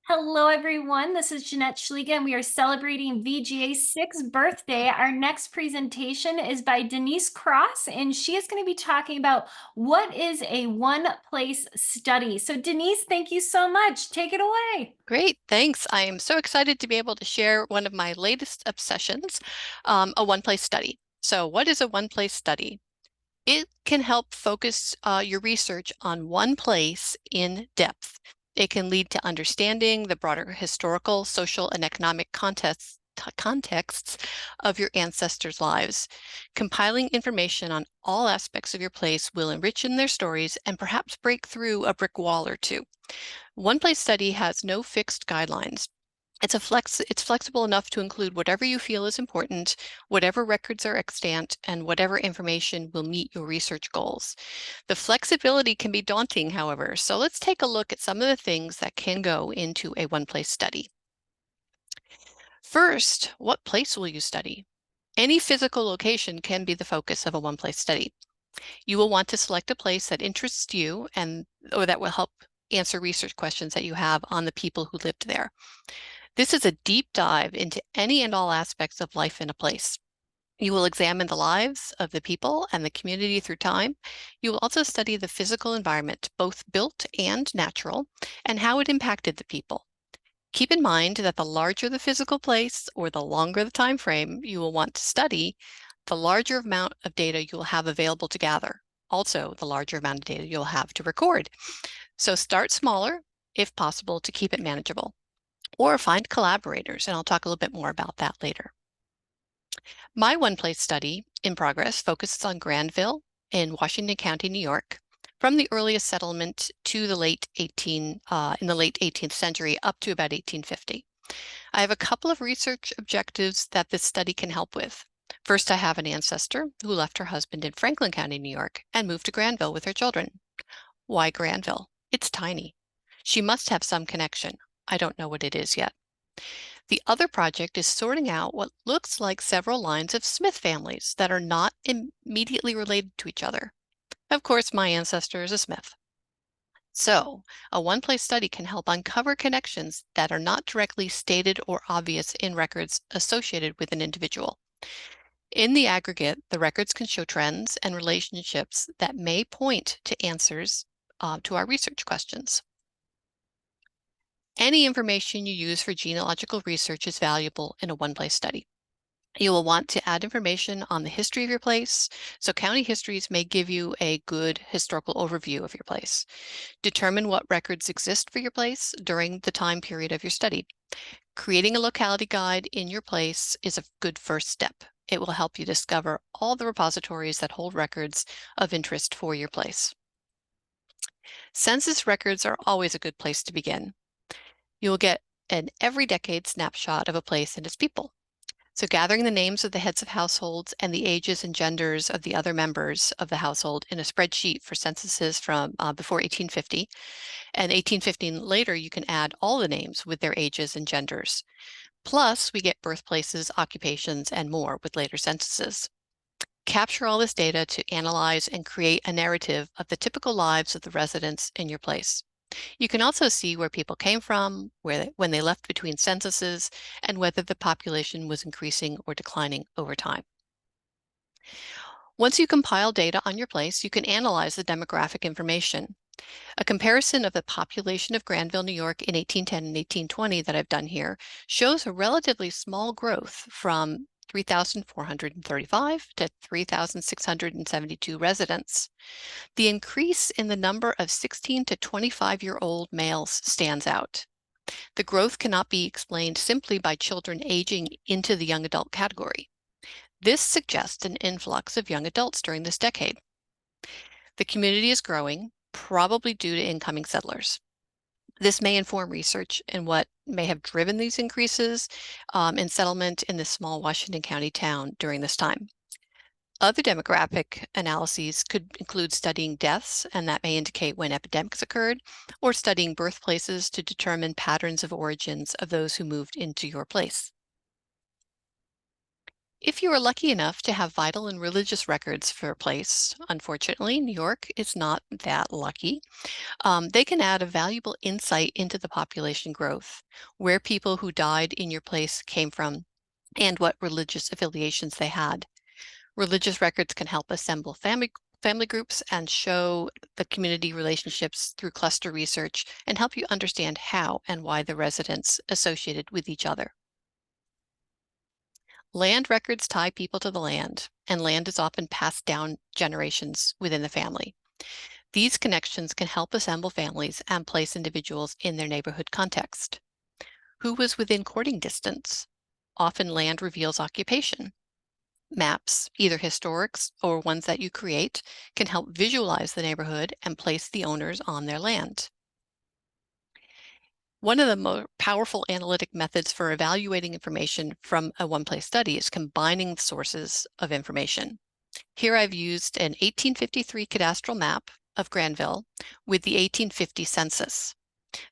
Hello, everyone. This is Jeanette Schliega, and we are celebrating VGA's 6th birthday. Our next presentation is by Denise Cross, and she is going to be talking about what is a one-place study. So, Denise, thank you so much. Take it away. Great, thanks. I am so excited to be able to share one of my latest obsessions, a one-place study. So what is a one-place study? It can help focus your research on one place in depth. It can lead to understanding the broader historical, social, and economic contexts of your ancestors' lives. Compiling information on all aspects of your place will enrich in their stories and perhaps break through a brick wall or two. One place study has no fixed guidelines. It's flexible enough to include whatever you feel is important, whatever records are extant, and whatever information will meet your research goals. The flexibility can be daunting, however, so let's take a look at some of the things that can go into a one-place study. First, what place will you study? Any physical location can be the focus of a one-place study. You will want to select a place that interests you or that will help answer research questions that you have on the people who lived there. This is a deep dive into any and all aspects of life in a place. You will examine the lives of the people and the community through time. You will also study the physical environment, both built and natural, and how it impacted the people. Keep in mind that the larger the physical place or the longer the time frame you will want to study, the larger amount of data you will have available to gather. Also, the larger amount of data you'll have to record. So start smaller, if possible, to keep it manageable. Or find collaborators, and I'll talk a little bit more about that later. My one-place study in progress focuses on Granville in Washington County, New York, from the earliest settlement to the in the late 18th century up to about 1850. I have a couple of research objectives that this study can help with. First, I have an ancestor who left her husband in Franklin County, New York, and moved to Granville with her children. Why Granville? It's tiny. She must have some connection. I don't know what it is yet. The other project is sorting out what looks like several lines of Smith families that are not immediately related to each other. Of course, my ancestor is a Smith. So, a one-place study can help uncover connections that are not directly stated or obvious in records associated with an individual. In the aggregate, the records can show trends and relationships that may point to answers to our research questions. Any information you use for genealogical research is valuable in a one-place study. You will want to add information on the history of your place, so county histories may give you a good historical overview of your place. Determine what records exist for your place during the time period of your study. Creating a locality guide in your place is a good first step. It will help you discover all the repositories that hold records of interest for your place. Census records are always a good place to begin. You will get an every decade snapshot of a place and its people. So gathering the names of the heads of households and the ages and genders of the other members of the household in a spreadsheet for censuses from before 1850, and 1850 and later, you can add all the names with their ages and genders. Plus, we get birthplaces, occupations, and more with later censuses. Capture all this data to analyze and create a narrative of the typical lives of the residents in your place. You can also see where people came from, when they left between censuses, and whether the population was increasing or declining over time. Once you compile data on your place, you can analyze the demographic information. A comparison of the population of Granville, New York in 1810 and 1820 that I've done here shows a relatively small growth from 3,435 to 3,672 residents. The increase in the number of 16 to 25-year-old males stands out. The growth cannot be explained simply by children aging into the young adult category. This suggests an influx of young adults during this decade. The community is growing, probably due to incoming settlers. This may inform research in what may have driven these increases in settlement in this small Washington County town during this time. Other demographic analyses could include studying deaths, and that may indicate when epidemics occurred, or studying birthplaces to determine patterns of origins of those who moved into your place. If you are lucky enough to have vital and religious records for a place, unfortunately, New York is not that lucky. They can add a valuable insight into the population growth, where people who died in your place came from, and what religious affiliations they had. Religious records can help assemble family groups and show the community relationships through cluster research and help you understand how and why the residents associated with each other. Land records tie people to the land, and land is often passed down generations within the family. These connections can help assemble families and place individuals in their neighborhood context. Who was within courting distance? Often land reveals occupation. Maps, either historics or ones that you create, can help visualize the neighborhood and place the owners on their land. One of the more powerful analytic methods for evaluating information from a one-place study is combining the sources of information. Here I've used an 1853 cadastral map of Granville with the 1850 census.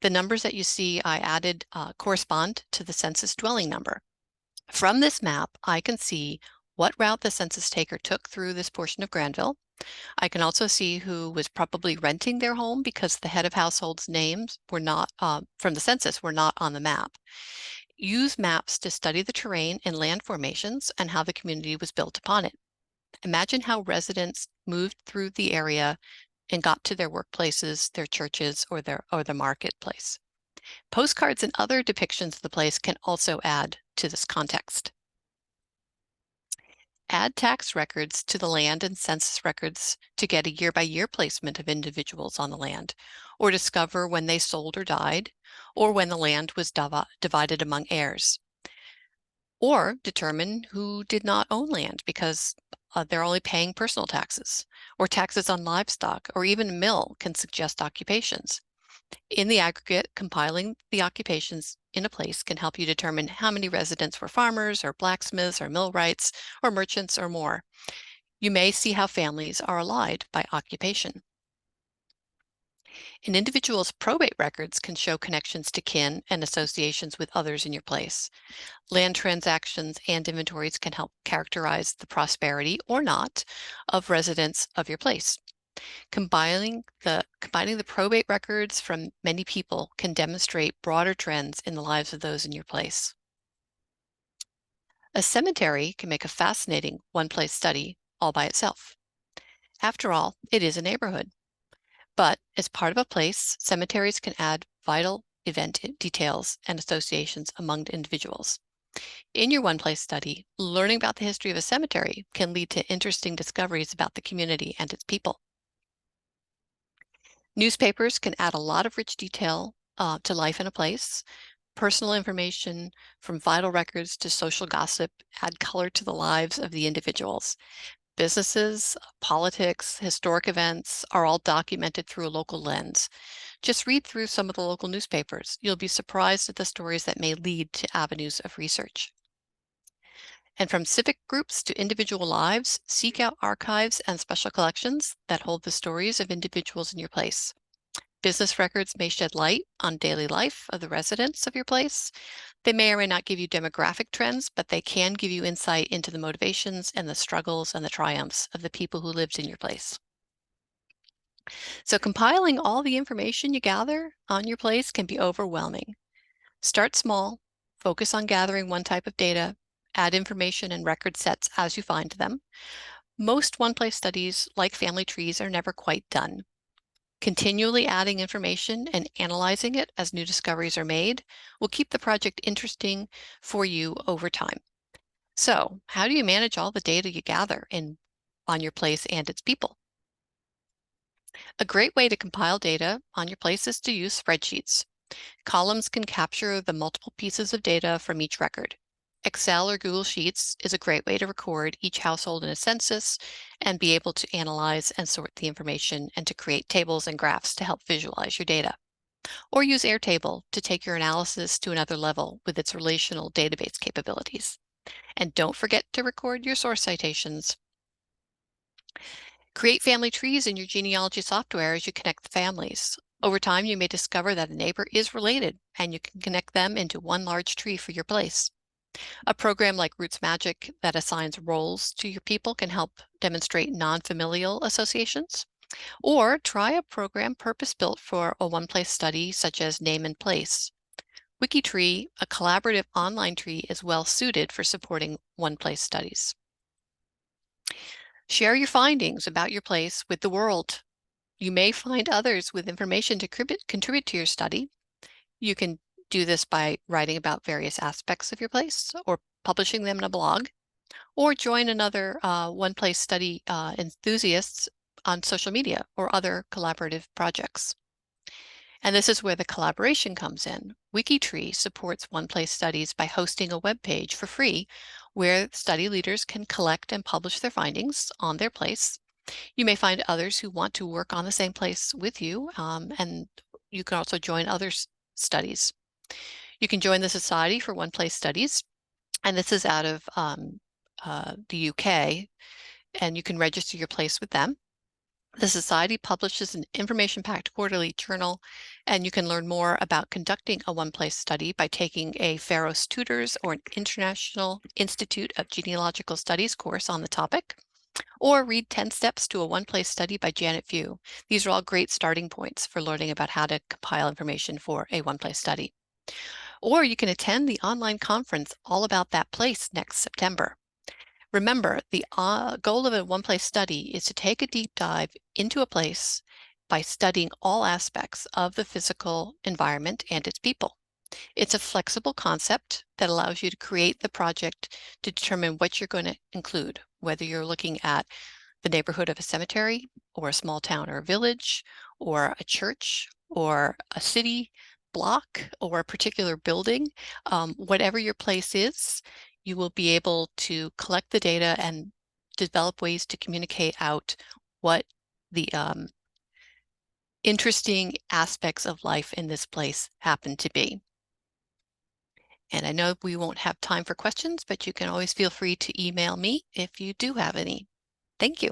The numbers that you see I added correspond to the census dwelling number. From this map, I can see what route the census taker took through this portion of Granville. I can also see who was probably renting their home because the head of household's names were not, from the census, were not on the map. Use maps to study the terrain and land formations and how the community was built upon it. Imagine how residents moved through the area and got to their workplaces, their churches, or the marketplace. Postcards and other depictions of the place can also add to this context. Add tax records to the land and census records to get a year-by-year placement of individuals on the land, or discover when they sold or died, or when the land was divided among heirs. Or determine who did not own land because they're only paying personal taxes, or taxes on livestock, or even a mill can suggest occupations. In the aggregate, compiling the occupations in a place can help you determine how many residents were farmers, or blacksmiths, or millwrights, or merchants, or more. You may see how families are allied by occupation. An individual's probate records can show connections to kin and associations with others in your place. Land transactions and inventories can help characterize the prosperity or not of residents of your place. Combining the probate records from many people can demonstrate broader trends in the lives of those in your place. A cemetery can make a fascinating one-place study all by itself. After all, it is a neighborhood. But as part of a place, cemeteries can add vital event details and associations among individuals. In your one-place study, learning about the history of a cemetery can lead to interesting discoveries about the community and its people. Newspapers can add a lot of rich detail to life in a place. Personal information from vital records to social gossip add color to the lives of the individuals. Businesses, politics, historic events are all documented through a local lens. Just read through some of the local newspapers. You'll be surprised at the stories that may lead to avenues of research. And from civic groups to individual lives, seek out archives and special collections that hold the stories of individuals in your place. Business records may shed light on daily life of the residents of your place. They may or may not give you demographic trends, but they can give you insight into the motivations and the struggles and the triumphs of the people who lived in your place. So compiling all the information you gather on your place can be overwhelming. Start small, focus on gathering one type of data, add information and record sets as you find them. Most one-place studies, like family trees, are never quite done. Continually adding information and analyzing it as new discoveries are made will keep the project interesting for you over time. So, how do you manage all the data you gather on your place and its people? A great way to compile data on your place is to use spreadsheets. Columns can capture the multiple pieces of data from each record. Excel or Google Sheets is a great way to record each household in a census and be able to analyze and sort the information and to create tables and graphs to help visualize your data. Or use Airtable to take your analysis to another level with its relational database capabilities. And don't forget to record your source citations. Create family trees in your genealogy software as you connect the families. Over time, you may discover that a neighbor is related, and you can connect them into one large tree for your place. A program like Roots Magic that assigns roles to your people can help demonstrate non-familial associations. Or try a program purpose-built for a one-place study such as Name and Place. WikiTree, a collaborative online tree, is well suited for supporting one-place studies. Share your findings about your place with the world. You may find others with information to contribute to your study. You can do this by writing about various aspects of your place or publishing them in a blog, or join another one-place study enthusiasts on social media or other collaborative projects. And this is where the collaboration comes in. WikiTree supports one-place studies by hosting a web page for free where study leaders can collect and publish their findings on their place. You may find others who want to work on the same place with you, and you can also join other studies. You can join the Society for One-Place Studies, and this is out of the UK, and you can register your place with them. The Society publishes an information-packed quarterly journal, and you can learn more about conducting a one-place study by taking a Pharos Tutors or an International Institute of Genealogical Studies course on the topic, or read 10 Steps to a One-Place Study by Janet Few. These are all great starting points for learning about how to compile information for a one-place study. Or you can attend the online conference all about that place next September. Remember, the goal of a one-place study is to take a deep dive into a place by studying all aspects of the physical environment and its people. It's a flexible concept that allows you to create the project to determine what you're going to include, whether you're looking at the neighborhood of a cemetery or a small town or a village or a church or a city block or a particular building. Whatever your place is, you will be able to collect the data and develop ways to communicate out what the interesting aspects of life in this place happen to be. And I know we won't have time for questions, but you can always feel free to email me if you do have any. Thank you.